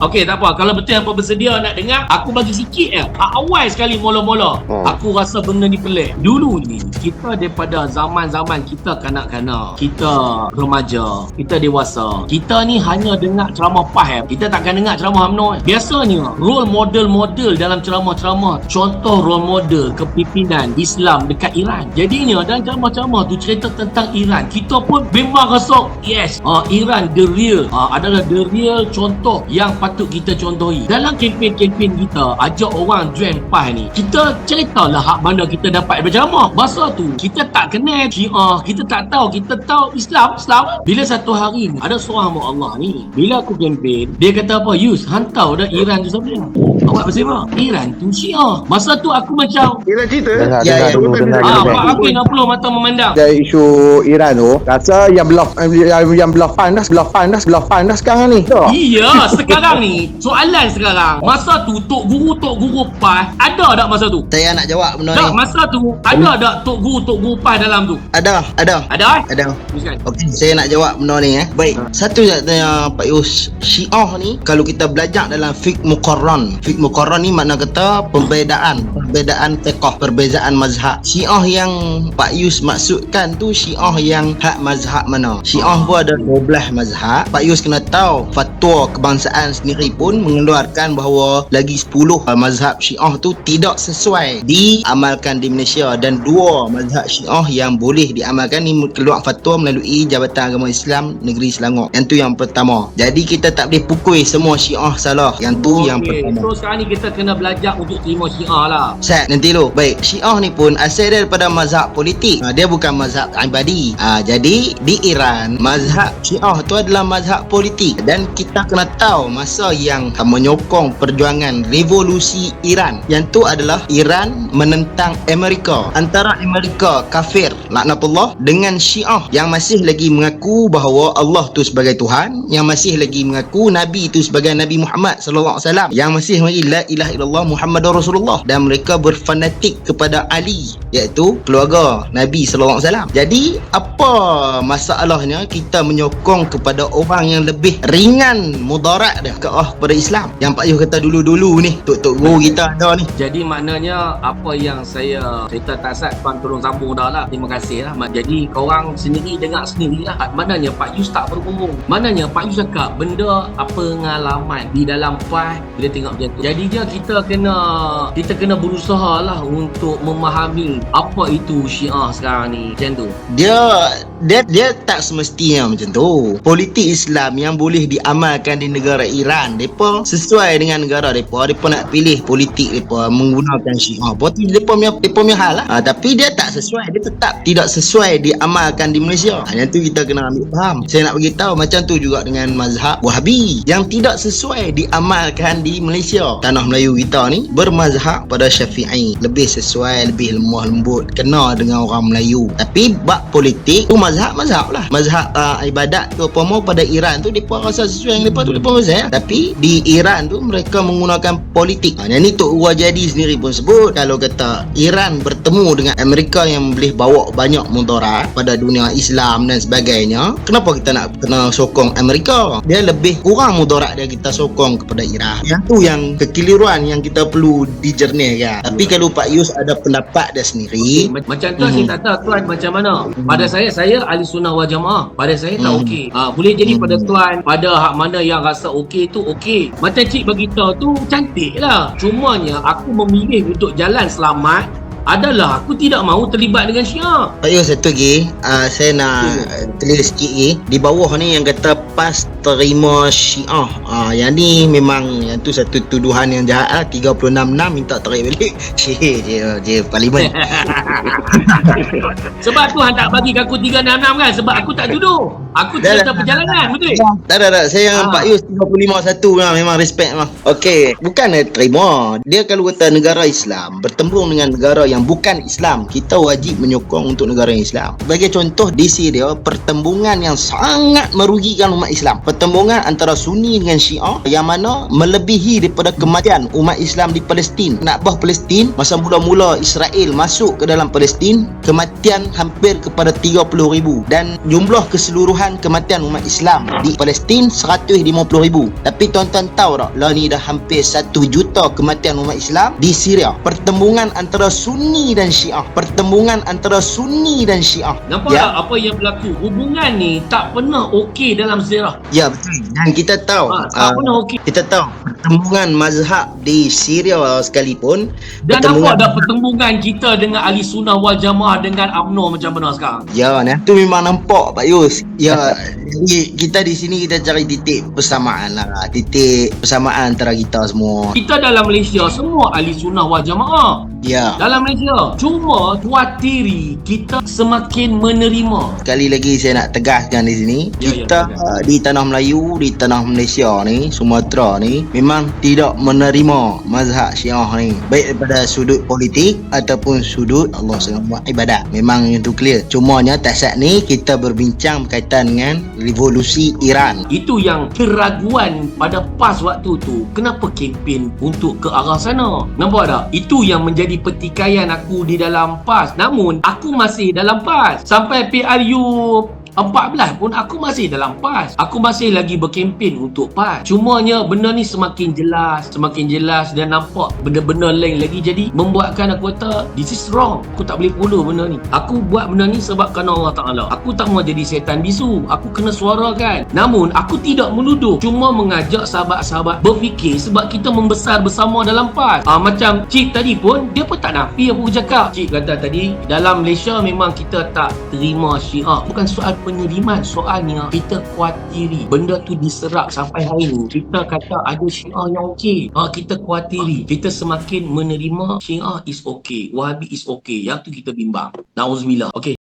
Okey, tak apa. Kalau betul apa bersedia nak dengar, aku bagi sikit je. Awal sekali mula-mula, aku rasa benda ni pelik. Dulu ni, kita daripada zaman-zaman kita kanak-kanak, kita remaja, kita dewasa, kita ni hanya dengar ceramah PAS. Kita takkan dengar ceramah UMNO. Biasanya, role model-model dalam ceramah-ceramah, contoh role model kepimpinan Islam dekat Iran. Jadinya, dalam ceramah-ceramah tu cerita tentang Iran. Kita pun memang rasa, yes, Iran the real, adalah the real contoh yang patut kita contohi. Dalam kempen-kempen kita ajak orang join PAS ni, kita ceritalah hak mana kita dapat berceramah. Masa tu kita tak kenal Syiah, kita tak tahu, kita tahu Islam. Bila satu hari ni ada seorang hamba Allah ni, bila aku kempen, dia kata apa, Yus, hantar dah Iran tu siapa? Awak pasal apa? Iran tu Syiah. Masa tu aku macam Iran cerita. Dengar dulu. Pak aku 60 mata memandang. Dari isu Iran tu, rasa yang belah panas sekarang ni. Iya, sekarang ni soalan sekarang. Masa tu tok guru PAS ada tak masa tu? Saya nak jawab benda Tak, ni. masa tu ada tak tok guru PAS dalam tu? Ada. Ada? Teruskan. Okey, saya nak jawab benda ni. Baik, satu nak tanya Pak Yus. Syiah ni, kalau kita belajar dalam fiqh muqarran. Fiqh muqarran ni makna kata perbezaan fiqh, perbezaan mazhab. Syiah yang Pak Yus maksudkan tu Syiah yang hak mazhab mana? Syiah pun ada 12 mazhab. Pak Yus kena tahu fatwa kebangsaan sendiri pun mengeluarkan bahawa lagi 10 mazhab Syiah tu tidak sesuai diamalkan di Malaysia, dan 2 mazhab Syiah yang boleh diamalkan ni keluar fatwa melalui Jabatan Agama Islam Negeri Selangor. Yang tu yang pertama. Jadi kita tak boleh pukul semua Syiah salah. Yang tu yang pertama. So sekarang ni kita kena belajar untuk terima Syiah lah. Ustaz, nanti dulu. Baik, Syiah ni pun asal dia daripada mazhab politik. Dia bukan mazhab ibadi. Jadi di Iran, mazhab Syiah tu adalah mazhab politik, dan kita kena tahu masa yang menyokong perjuangan revolusi Iran, yang tu adalah Iran menentang Amerika. Antara Amerika kafir laknatullah dengan Syiah yang masih lagi mengaku bahawa Allah tu sebagai Tuhan, yang masih lagi mengaku Nabi tu sebagai Nabi Muhammad sallallahu alaihi wasallam, yang masih mengaku la ilaha illallah Muhammadur Rasulullah, dan mereka berfanatik kepada Ali, iaitu keluarga Nabi sallallahu alaihi wasallam. Jadi apa masalahnya kita menyokong kepada orang yang lebih ringan mudarat dia kepada Islam, yang Pak Yuh kata dulu-dulu ni tok guru kita ada ni. Jadi maknanya apa yang saya cerita tak sat, tuan tolong sambung dah lah. Terima kasih lah. Jadi korang sendiri dengar sendiri lah. Maknanya Pak Yus tak berbohong. Maknanya Pak Yus cakap benda pengalaman di dalam PAS bila tengok macam tu. Jadi dia kita kena berusaha lah untuk memahami apa itu Syiah sekarang ni. Macam tu. Dia tak semestinya macam tu. Politik Islam yang boleh diamalkan di negara Iran, depa sesuai dengan negara depa nak pilih politik depa menggunakan Syiah. Betul depa punya hal lah. Tapi dia tak sesuai, dia tetap tidak sesuai diamalkan di Malaysia. Yang tu kita kena ambil faham. Saya nak bagi tahu macam tu juga dengan mazhab Wahabi yang tidak sesuai diamalkan di Malaysia. Tanah Melayu kita ni bermazhab pada Syafi'i, lebih sesuai, lebih lemah lembut, kena dengan orang Melayu. Tapi bab politik tu mazhab lah. Mazhab ibadat tu apa mau pada Iran tu depa rasa sesuai dengan depa tu, depa mazhab. Tapi di Iran tu mereka menggunakan politik. Yang ni Tok Guru Jadi sendiri pun sebut, kalau kata Iran bertemu dengan Amerika yang boleh bawa banyak mudarat pada dunia Islam dan sebagainya, kenapa kita nak kena sokong Amerika? Dia lebih kurang mudarat dia, kita sokong kepada Iran. Yang tu yang kekeliruan yang kita perlu dijernihkan. Tapi kalau Pak Yus ada pendapat dia sendiri, macam tu saya tak tahu tuan macam mana. Pada saya ahli sunnah wal jamaah. Pada saya tak okey. Boleh jadi pada tuan, pada hak mana yang rasa okey tu okey. Macam cik bagi tahu tu cantik lah. Cumanya aku memilih untuk jalan selamat adalah aku tidak mahu terlibat dengan Syiah. Pak Yus, satu lagi saya nak tulis sikit lagi. Di bawah ni yang kata PAS terima Syiah. Yang ni memang yang tu satu tuduhan yang jahat lah. 36-6 minta tarik balik. Je parlimen. Sebab Tuhan tak bagi aku 366 kan? Sebab aku tak tuduh. Aku cerita perjalanan, betul? Tak. Saya dengan Pak Yus 35-1 lah. Memang respect lah. Okey, bukan terima. Dia kalau kata negara Islam bertempurung dengan negara yang bukan Islam, kita wajib menyokong untuk negara yang Islam. Sebagai contoh di Syria, pertembungan yang sangat merugikan umat Islam. Pertembungan antara Sunni dengan Syiah yang mana melebihi daripada kematian umat Islam di Palestin. Nakbah Palestin, masa mula-mula Israel masuk ke dalam Palestin, kematian hampir kepada 30,000, dan jumlah keseluruhan keseluruhan kematian umat Islam di Palestin 150,000. Tapi tuan-tuan tahu tak, lah ni dah hampir 1 juta kematian umat Islam di Syria. Pertembungan antara Sunni dan Syiah. Pertembungan antara Sunni dan Syiah. Nampak tak apa yang berlaku? Hubungan ni tak pernah okey dalam sejarah. Ya, betul. Dan kita tahu Tak pernah okey. kita tahu pertembungan mazhab di Syria sekalipun, Dan nampak dah pertembungan kita dengan Ahli Sunnah wal Jamaah dengan UMNO macam mana sekarang? ya, tu memang nampak Pak Yus. Ya, jadi kita di sini kita cari titik persamaan lah. Titik persamaan antara kita semua. Kita dalam Malaysia semua Ahli Sunnah wal Jamaah. Ya. Dalam Malaysia. Cuma kuatiri kita semakin menerima. Sekali lagi saya nak tegaskan di sini, kita di tanah Melayu, di tanah Malaysia ni, Sumatera ni memang tidak menerima mazhab Syiah ni, baik daripada sudut politik ataupun sudut Allah SWT ibadat. Memang itu clear. Cumanya tak saat ni kita berbincang berkaitan dengan revolusi Iran. Itu yang keraguan pada PAS waktu tu. Kenapa kempen untuk ke arah sana? Nampak tak? Itu yang menjadi pertikaian aku di dalam PAS. Namun aku masih dalam PAS. Sampai PRU 14 pun aku masih dalam PAS. Aku masih lagi berkempen untuk PAS. Cumanya benda ni semakin jelas dan nampak benda-benda lain lagi. Jadi membuatkan aku kata this is wrong. Aku tak boleh follow benda ni. Aku buat benda ni sebab kerana Allah Ta'ala. Aku tak mau jadi setan bisu. Aku kena suarakan. Namun aku tidak menuduh. Cuma mengajak sahabat-sahabat berfikir sebab kita membesar bersama dalam PAS. Macam Cik tadi pun dia pun tak nafi apa aku cakap. Cik kata tadi dalam Malaysia memang kita tak terima Syiah. Bukan soal penerimaan, soalnya kita kuatiri benda tu diserap sampai hari ni. Kita kata ada Syiah yang okey, kita kuatiri. Kita semakin menerima Syiah is okey, Wahabi is okey. Yang tu kita bimbang. Nauzubillah. Okey.